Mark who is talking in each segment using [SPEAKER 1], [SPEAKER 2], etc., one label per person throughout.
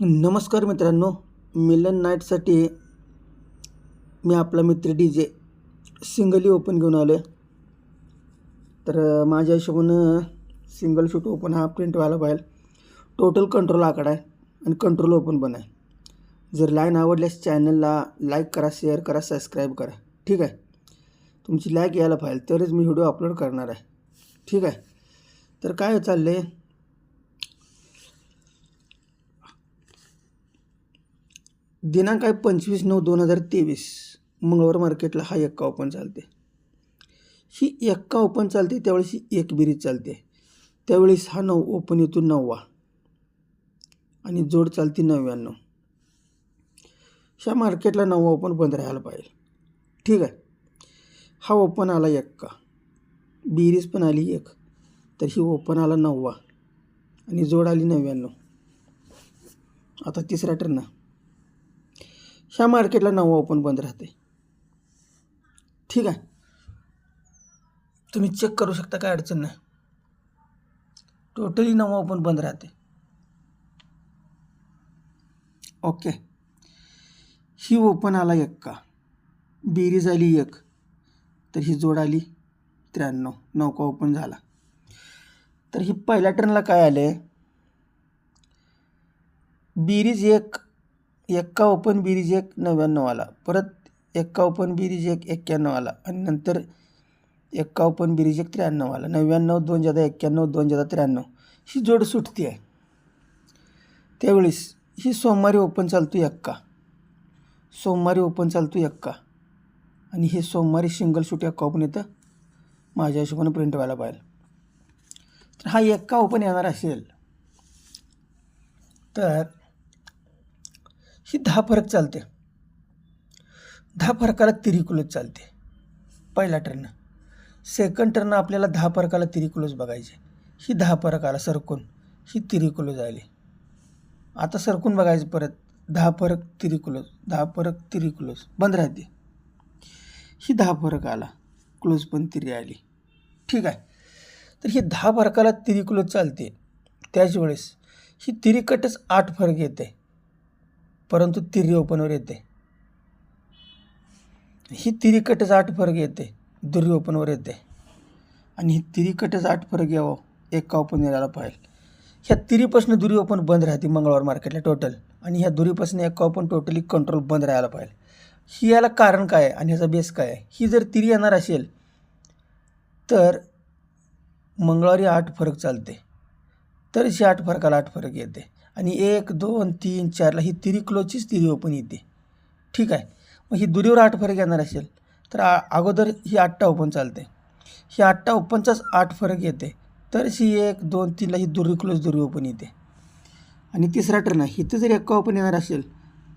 [SPEAKER 1] नमस्कार मित्रांनो, मिलन नाईटसाठी मी आपला मित्र DJ सिंगली ओपन घेऊन आलो आहे. तर माझ्या हिशोबानं सिंगल शूट ओपन हा प्रिंट व्हायला पाहिजे. टोटल कंट्रोल आकडा आहे आणि कंट्रोल ओपन पण आहे. जर लाईन आवडल्यास चॅनलला लाईक करा, शेअर करा, सबस्क्राईब करा. ठीक आहे, तुमची लाईक यायला पाहिजे तरच मी व्हिडिओ अपलोड करणार आहे. ठीक आहे, तर काय चाललं आहे, दिनांक आहे 25/9/2023 मंगळवार मार्केटला हा एक्का ओपन चालते. ही एक्का ओपन चालते त्यावेळेस ही एक बिरीज चालते. त्यावेळेस हा 9 ओपन येतो 9वा आणि जोड चालते 99. ह्या मार्केटला 9वा ओपन बंद राहायला पाहिजे. ठीक आहे, हा ओपन आला एक्का, बिरीज पण आली एक, तर ही ओपन आला 9वा आणि जोड आली 99. आता तिसरा टर्न, ह्या मार्केटला 9वा ओपन बंद राहते. ठीक आहे, तुम्ही चेक करू शकता, काय अडचण नाही. टोटली 9वा ओपन बंद राहते. ओके, ही ओपन आला एक्का, बेरीज आली एक, तर ही जोड आली 93. 9 का ओपन झाला. तर ही पहिल्या टर्नला काय आले, बेरीज एक, एक्का ओपन बेरीज एक 99 आला, परत एक्का ओपन बेरीज एक 91 आला आणि नंतर एक्का ओपन बेरीज एक 93 आला. 99 2 × 91 2 × 93 ही जोड सुटती आहे. त्यावेळेस ही सोमवारी ओपन चालतो एक्का, सोमवारी ओपन चालतो एक्का आणि हे सोमवारी सिंगल शूट एक्का ओपन येतं. माझ्या हिशोबाने प्रिंट व्हायला पाहिजे. तर हा एक्का ओपन येणार असेल तर ही 10 फरक चालते. 10 फरकाला तिरिकुलच चालते पहिला टर्न. सेकंड टर्न आपल्याला 10 फरकाला तिरिकुलच बघायचे. ही 10 फरक आला सरकून, ही तिरिकुलच आली. आता सरकून बघायचं परत, 10 फरक तिरिकुलच, 10 फरक तिरिकुलच बंद राहते. ही 10 फरक आला, क्लोज पण तिरी आली. ठीक आहे, तर ही 10 फरकाला तिरिकुलच चालते. त्याच वेळेस ही तिरिकटच 8 फरक येते, परंतु तिरी ओपनवर येते. ही तिरिकटच 8 फरक येते, दुरी ओपनवर येते. आणि ही तिरिकटच 8 फरक यावं एक्का ओपन यायला पाहिजे. ह्या तिरीपासून दुरी ओपन बंद राहते मंगळवार मार्केटला टोटल, आणि ह्या दुरीपासून एक्का ओपन टोटली कंट्रोल बंद राहायला पाहिजे. ही याला कारण काय आहे आणि ह्याचा बेस काय आहे. ही जर तिरी येणार असेल तर मंगळवारी 8 फरक चालते, तरच ही 8 फरकाला 8 फरक येते. आणि 1 2 3 4ला ही तिरी क्लोजचीच तिरी ओपन येते. ठीक आहे, मग ही दुरीवर 8 फरक येणार असेल तर अगोदर ही 8 ओपन चालते. ही 8 ओपनचाच 8 फरक येते, तरच ही 1 2 3ला ही दुरी क्लोज दुरी ओपन येते. आणि तिसरा टर्न आहे, इथं जर एक्का ओपन येणार असेल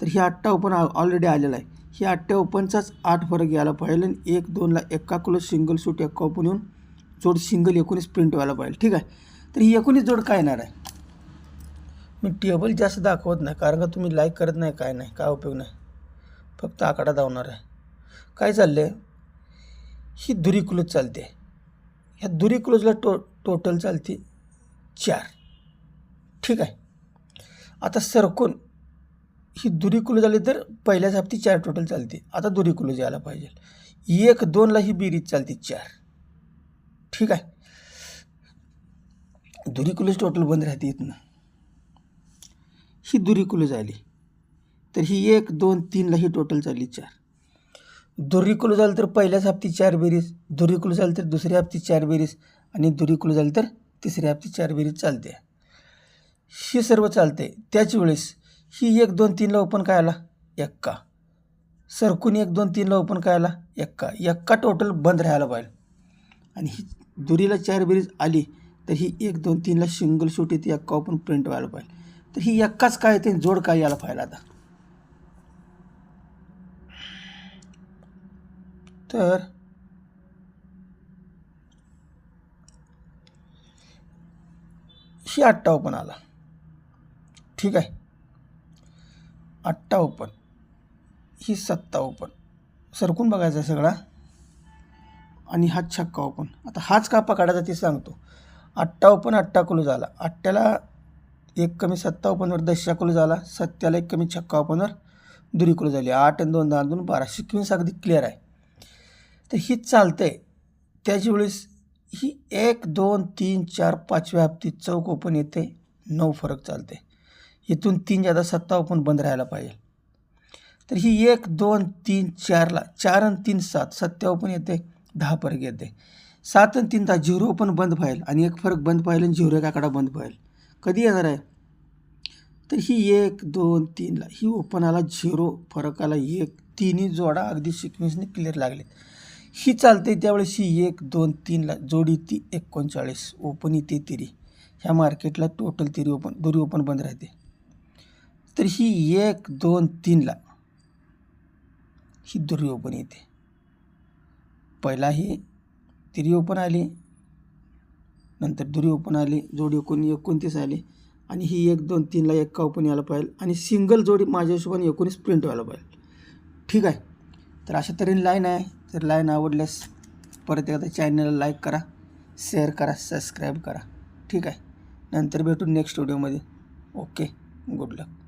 [SPEAKER 1] तर ही 8 ओपन ऑलरेडी आलेला आहे. ही 8 ओपनचाच 8 फरक यायला पाहिजे आणि 1 2ला एक्का क्लोज सिंगल शूट एक्का ओपन येऊन जोड सिंगल 19 प्रिंट व्हायला पाहिजे. ठीक आहे, तर ही 19 जोड काय येणार आहे. मी टेबल जास्त दाखवत नाही, कारण का तुम्ही लाईक करत नाही, काय नाही, काय उपयोग नाही, फक्त आकडा धावणार आहे. काय चाललं आहे, ही दुरी क्लोज चालते. ह्या दुरी क्लोजला टोटल चालते 4. ठीक आहे, आता सरकून ही दुरी क्लोज आली तर पहिल्याच हप्ती 4 टोटल चालते. आता दुरी क्लोज यायला पाहिजे. 1 2ला ही बेरीज चालते 4. ठीक आहे, दुरी क्लोज टोटल बंद राहते. इथनं ही दुरी क्लोज आली तर ही 1 2 3ला ही टोटल चालली 4. दुरी क्लोज झाली तर पहिल्याच हप्ती 4 बेरीज, दुरी क्लोज झाली तर दुसऱ्या हप्ती 4 बेरीज आणि दुरी क्लोज झाली तर तिसऱ्या हप्ती 4 बेरीज चालते. ही सर्व चालते. त्याच वेळेस ही 1 2 3ला ओपन काय आला एक्का, सरकून 1 2 3ला ओपन काय आला एक्का. एक्का टोटल बंद राहायला पाहिजे. आणि ही दुरीला 4 बेरीज आली तर ही 1 2 3ला सिंगल शूट येते, एक्का ओपन प्रिंट व्हायला पाहिजे. तर ही एक्काच काय येते, जोड काय यायला पाहिजे. आता तर ही 8 ओपन आला. ठीक आहे, 8 ओपन, ही 7 ओपन, सरकून बघायचा आहे सगळा. आणि हा छक्का ओपन. आता हाच कापा काढायचा ते सांगतो. 8 ओपन 8 क्लोज आला, 8ला एक कमी 57वर 10 क्लोज झाला, 7ला एक कमी 56वर दुरी क्लोज झाली, 8 आणि 2 10 2 12. सिक्वेन्स अगदी क्लिअर आहे. तर ही चालतंय. त्याच्या वेळेस ही 1 2 3 4 5व्या हप्तीत चौक ओपन येते, 9 फरक चालते. इथून 3 ज्यादा 7 ओपन बंद राहायला पाहिजे. तर ही 1 2 3 4ला 4 आणि 3 7 7 ओपन येते, 10 फरक येते. 7 आणि 3 0 ओपन बंद पाहिजे आणि एक फरक बंद पाहिजे आणि 0 एकाकडा बंद पाहिजे. कधी येणार आहे? तर ही 1 2 3ला ही ओपन आला 0, फरक आला 1, तिन्ही जोडा अगदी सिक्वेन्सने क्लिअर लागले. ही चालते. त्यावेळेस ही 1 2 3ला जोडी ती 39 ओपन येते तिरी. ह्या मार्केटला टोटल तिरी ओपन दुरी ओपन बंद राहते. तर ही 1 2 3ला ही दुरी ओपन येते. पहिला ही तिरी ओपन आली, नंतर दुरी ओपन आली, जोडी 29 आली आणि ही 1 2 3ला एक का ओपन यायला पाहिजे आणि सिंगल जोडी माझ्या हिशोबाने 19 प्रिंट व्हायला पाहिजे. ठीक आहे. तर अशा तऱ्हेने लाईन आहे. तर लाईन आवडल्यास परत एकदा चॅनलला लाईक करा, शेअर करा, सबस्क्राईब करा. ठीक आहे. नंतर भेटू नेक्स्ट व्हिडिओमध्ये. ओके, गुड लक.